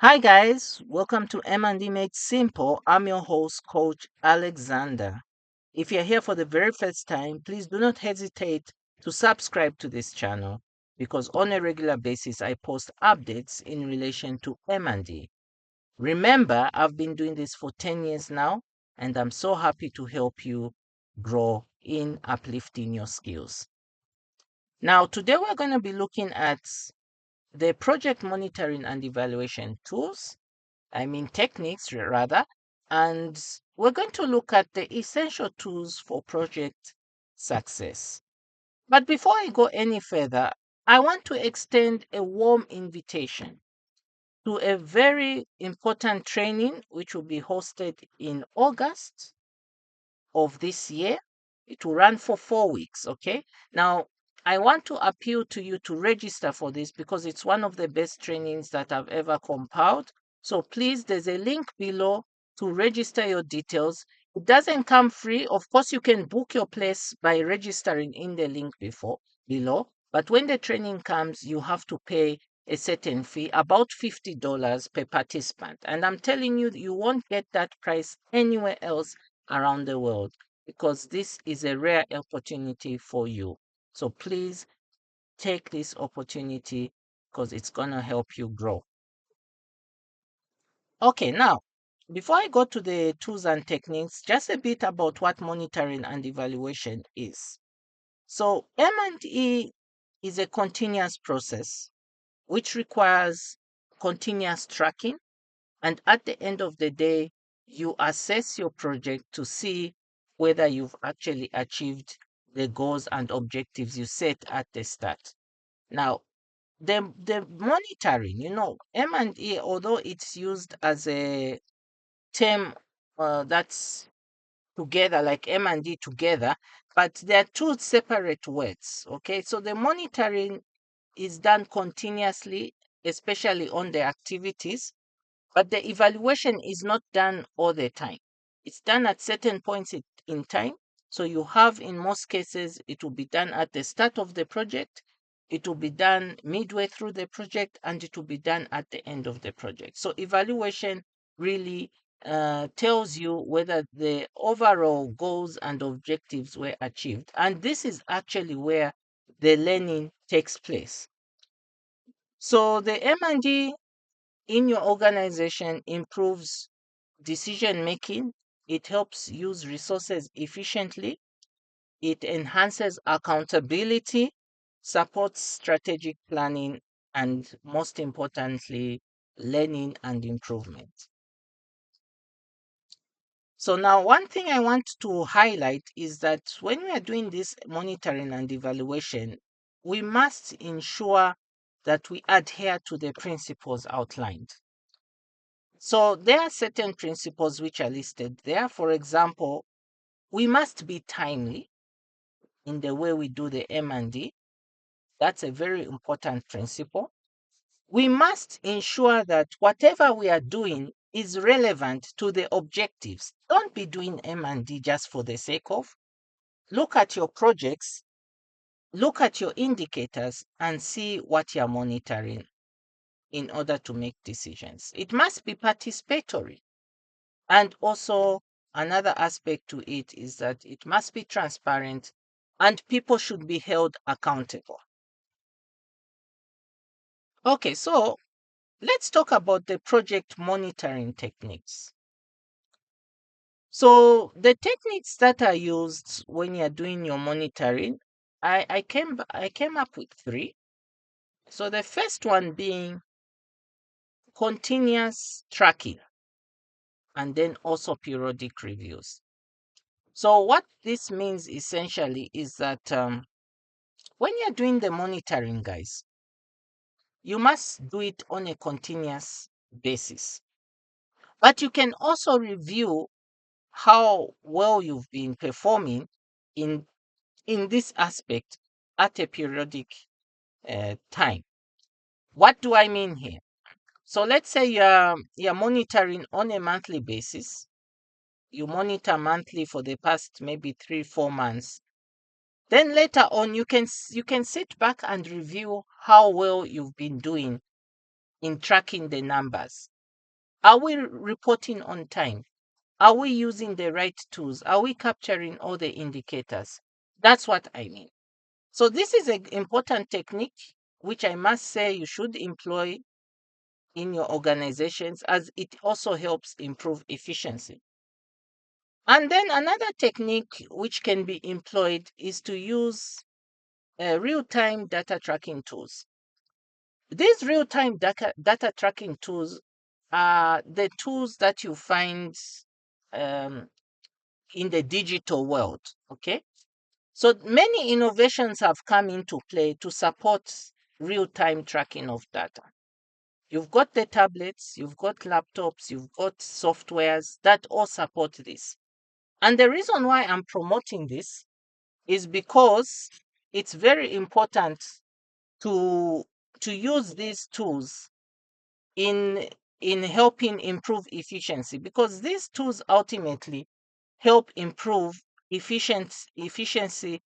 Hi guys, welcome to M&D Made Simple. I'm your host, Coach Alexander. If you're here for the very first time, please do not hesitate to subscribe to this channel because on a regular basis I post updates in relation to M&D. Remember, I've been doing this for 10 years now and I'm so happy to help you grow in uplifting your skills. Now, today we're going to be looking at the project monitoring and evaluation tools, techniques rather, and we're going to look at the essential tools for project success. But before I go any further, I want to extend a warm invitation to a very important training which will be hosted in August of this year. It will run for 4 weeks. Okay. Now, I want to appeal to you to register for this because it's one of the best trainings that I've ever compiled. So please, there's a link below to register your details. It doesn't come free. Of course, you can book your place by registering in the link below. But when the training comes, you have to pay a certain fee, about $50 per participant. And I'm telling you, you won't get that price anywhere else around the world because this is a rare opportunity for you. So please take this opportunity because it's going to help you grow. Okay, now, before I go to the tools and techniques, just a bit about what monitoring and evaluation is. So M&E is a continuous process which requires continuous tracking. And at the end of the day, you assess your project to see whether you've actually achieved the goals and objectives you set at the start. Now, the monitoring, M&E, although it's used as a term that's together, like M&D together, but they're two separate words. Okay, so the monitoring is done continuously, especially on the activities, but the evaluation is not done all the time. It's done at certain points in time. So you have, in most cases, it will be done at the start of the project, it will be done midway through the project, and it will be done at the end of the project. So evaluation really tells you whether the overall goals and objectives were achieved. And this is actually where the learning takes place. So the M&D in your organization improves decision making, it helps use resources efficiently, it enhances accountability, supports strategic planning, and most importantly, learning and improvement. So, now one thing I want to highlight is that when we are doing this monitoring and evaluation, we must ensure that we adhere to the principles outlined. So there are certain principles which are listed there. For example, we must be timely in the way we do the M&D. That's a very important principle. We must ensure that whatever we are doing is relevant to the objectives. Don't be doing M&D just for the sake of. Look at your projects, look at your indicators, and see what you're monitoring in order to make decisions. It must be participatory. And also, another aspect to it is that it must be transparent and people should be held accountable. Okay, so let's talk about the project monitoring techniques. So, the techniques that are used when you're doing your monitoring, I came up with three. So, the first one being continuous tracking and then also periodic reviews. So, what this means essentially is that when you're doing the monitoring, guys, you must do it on a continuous basis. But you can also review how well you've been performing in in this aspect at a periodic time. What do I mean here? So let's say you're monitoring on a monthly basis. You monitor monthly for the past maybe 3-4 months. Then later on, you can sit back and review how well you've been doing in tracking the numbers. Are we reporting on time? Are we using the right tools? Are we capturing all the indicators? That's what I mean. So this is an important technique which I must say you should employ in your organizations, as it also helps improve efficiency. And then another technique which can be employed is to use real-time data tracking tools. These real-time data tracking tools are the tools that you find um, in the digital world. Okay. So many innovations have come into play to support real-time tracking of data. You've got the tablets, you've got laptops, you've got softwares that all support this. And the reason why I'm promoting this is because it's very important to use these tools in helping improve efficiency, because these tools ultimately help improve efficiency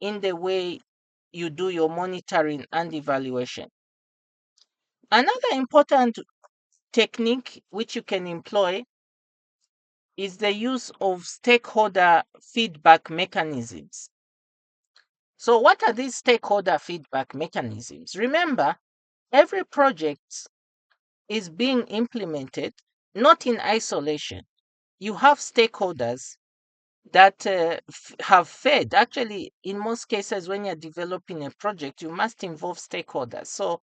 in the way you do your monitoring and evaluation. Another important technique which you can employ is the use of stakeholder feedback mechanisms. So, what are these stakeholder feedback mechanisms? Remember, every project is being implemented not in isolation. You have stakeholders that have fed. Actually, in most cases, when you're developing a project, you must involve stakeholders. So,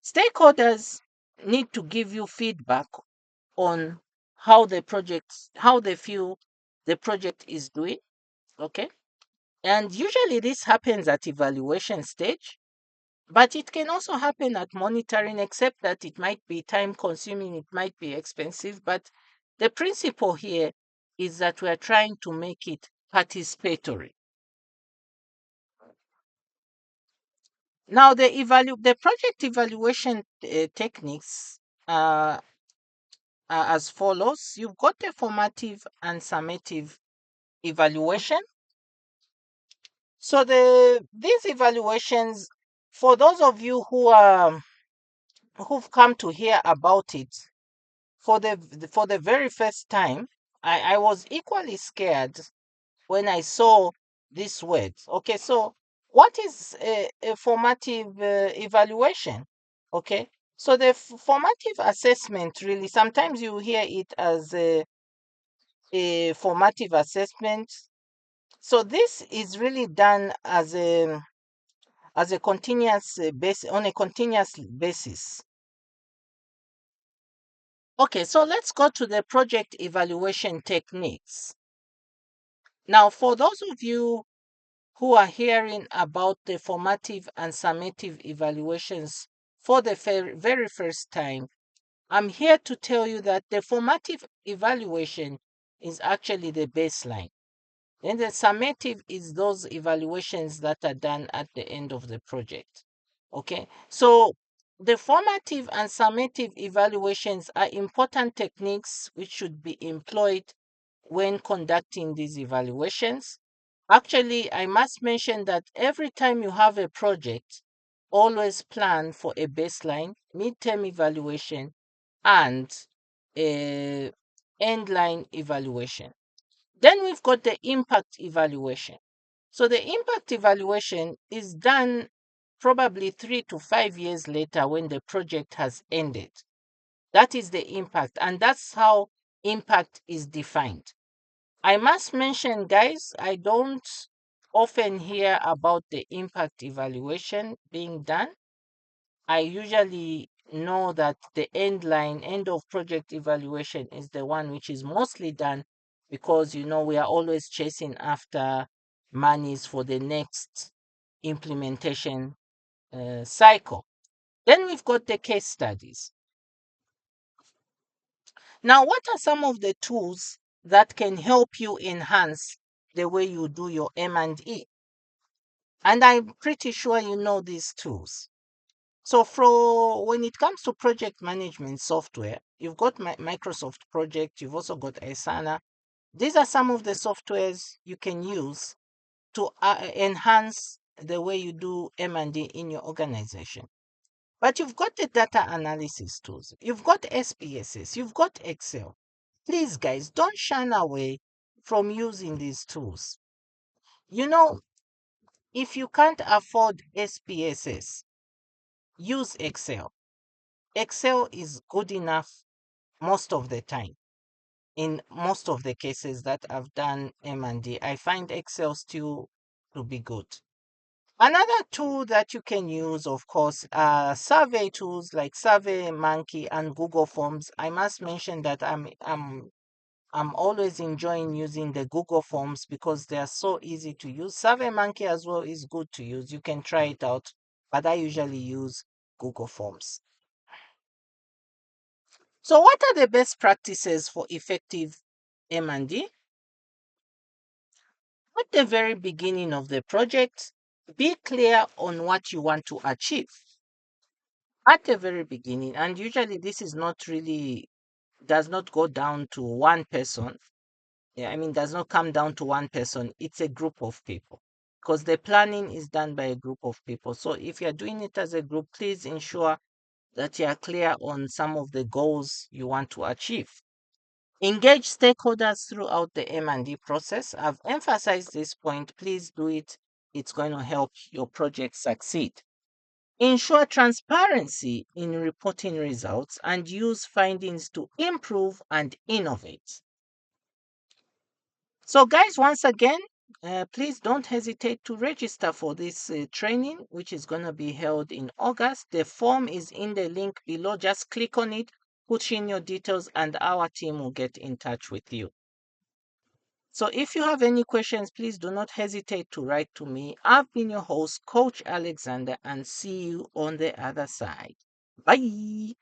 stakeholders need to give you feedback on how they feel the project is doing. Okay. And usually this happens at evaluation stage, but it can also happen at monitoring, except that it might be time consuming, it might be expensive. But the principle here is that we are trying to make it participatory. Now, the project evaluation techniques uh, are as follows. You've got the formative and summative evaluation. So these evaluations, for those of you who've come to hear about it for the very first time, I was equally scared when I saw these words. Okay, so what is a formative evaluation? Okay, so the formative assessment, really, sometimes you hear it as a formative assessment. So this is really done as a continuous base on a continuous basis. Okay, so let's go to the project evaluation techniques. Now, for those of you who are hearing about the formative and summative evaluations for the very first time, I'm here to tell you that the formative evaluation is actually the baseline. Then the summative is those evaluations that are done at the end of the project. Okay, so the formative and summative evaluations are important techniques which should be employed when conducting these evaluations. Actually, I must mention that every time you have a project, always plan for a baseline, midterm evaluation, and a endline evaluation. Then we've got the impact evaluation. So the impact evaluation is done probably 3 to 5 years later when the project has ended. That is the impact, and that's how impact is defined. I must mention, guys, I don't often hear about the impact evaluation being done. I usually know that the end of project evaluation is the one which is mostly done, because we are always chasing after monies for the next implementation cycle. Then we've got the case studies. Now, what are some of the tools that can help you enhance the way you do your M&E? And I'm pretty sure you know these tools. So when it comes to project management software, you've got Microsoft Project, you've also got Asana. These are some of the softwares you can use to enhance the way you do M&D in your organization. But you've got the data analysis tools, you've got SPSS, you've got Excel. Please, guys, don't shun away from using these tools. You know, if you can't afford SPSS, use Excel. Excel is good enough most of the time. In most of the cases that I've done M&D, I find Excel still to be good. Another tool that you can use, of course, are survey tools like SurveyMonkey and Google Forms. I must mention that I'm always enjoying using the Google Forms because they are so easy to use. SurveyMonkey as well is good to use. You can try it out, but I usually use Google Forms. So, what are the best practices for effective M&D? At the very beginning of the project, be clear on what you want to achieve. At the very beginning, and usually this is not really, does not go down to one person. Yeah, I mean, does not come down to one person. It's a group of people because the planning is done by a group of people. So if you're doing it as a group, please ensure that you are clear on some of the goals you want to achieve. Engage stakeholders throughout the M&D process. I've emphasized this point. Please do it. It's going to help your project succeed. Ensure transparency in reporting results and use findings to improve and innovate. So, guys, once again, please don't hesitate to register for this training, which is going to be held in August. The form is in the link below. Just click on it, put in your details, and our team will get in touch with you. So, if you have any questions, please do not hesitate to write to me. I've been your host, Coach Alexander, and see you on the other side. Bye.